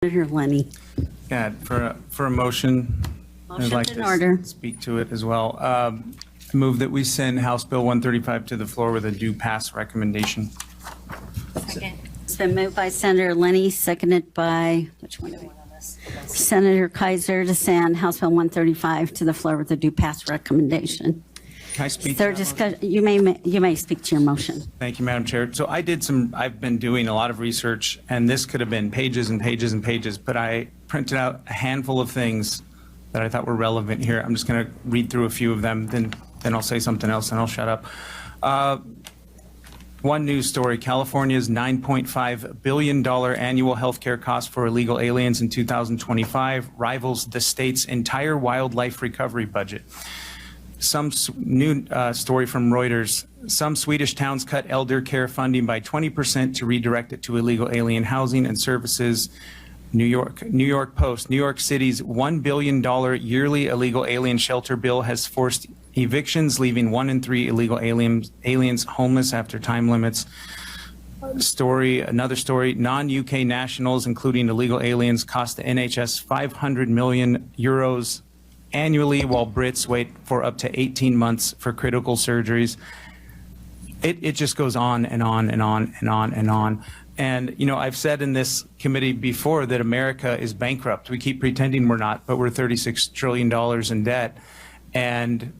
Senator Lenny. Yeah, for a motion, I'd Motion's like in to order. speak to it as well. I move that we send House Bill 135 to the floor with a due pass recommendation. Second. It's been moved by Senator Lenny, seconded by, which one do we want this? Senator Kaiser to send House Bill 135 to the floor with a due pass recommendation. Can I speak? Third to that motion? discussion, you may speak to your motion. Thank you, Madam Chair. So I've been doing a lot of research, and this could have been pages and pages and pages, but I printed out a handful of things that I thought were relevant here. I'm just going to read through a few of them, then I'll say something else and I'll shut up. One news story, California's $9.5 billion annual healthcare cost for illegal aliens in 2025 rivals the state's entire wildlife recovery budget. Some new story from Reuters, some Swedish towns cut elder care funding by 20% to redirect it to illegal alien housing and services. New York Post, New York City's $1 billion yearly illegal alien shelter bill has forced evictions, leaving 1 in 3 illegal aliens homeless after time limits. Another story, non-UK nationals, including illegal aliens, cost the NHS 500 million euros annually, while Brits wait for up to 18 months for critical surgeries. It just goes on and on and on and on and on. And, you know, I've said in this committee before that America is bankrupt. We keep pretending we're not, but we're $36 trillion in debt. And,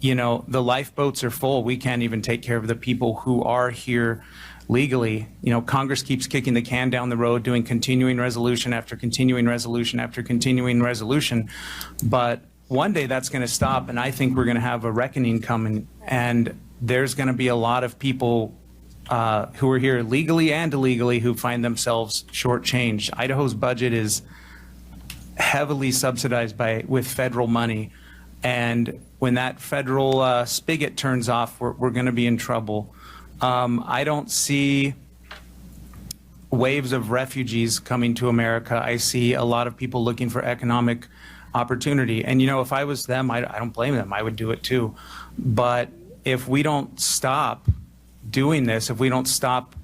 you know, the lifeboats are full. We can't even take care of the people who are here legally. You know, Congress keeps kicking the can down the road, doing continuing resolution after continuing resolution after continuing resolution. But one day that's going to stop, and I think we're going to have a reckoning coming, and there's going to be a lot of people who are here legally and illegally who find themselves shortchanged. Idaho's budget is heavily subsidized with federal money, and when that federal spigot turns off, we're going to be in trouble. I don't see waves of refugees coming to America. I see a lot of people looking for economic opportunity. And, you know, if I was them, I don't blame them. I would do it too. But if we don't stop doing this, if we don't stop,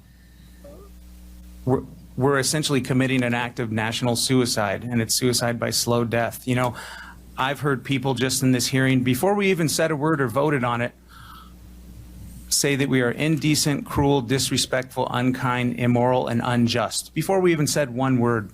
we're essentially committing an act of national suicide, and it's suicide by slow death. You know, I've heard people just in this hearing, before we even said a word or voted on it, say that we are indecent, cruel, disrespectful, unkind, immoral, and unjust, before we even said one word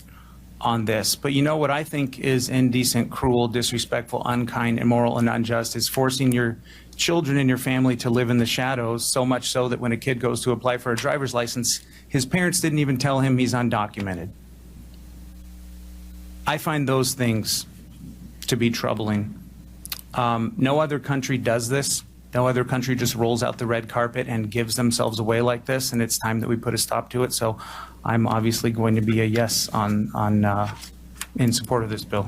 on this. But you know what I think is indecent, cruel, disrespectful, unkind, immoral, and unjust is forcing your children and your family to live in the shadows, so much so that when a kid goes to apply for a driver's license, his parents didn't even tell him he's undocumented. I find those things to be troubling. No other country does this. No other country just rolls out the red carpet and gives themselves away like this, and it's time that we put a stop to it. So I'm obviously going to be a yes in support of this bill.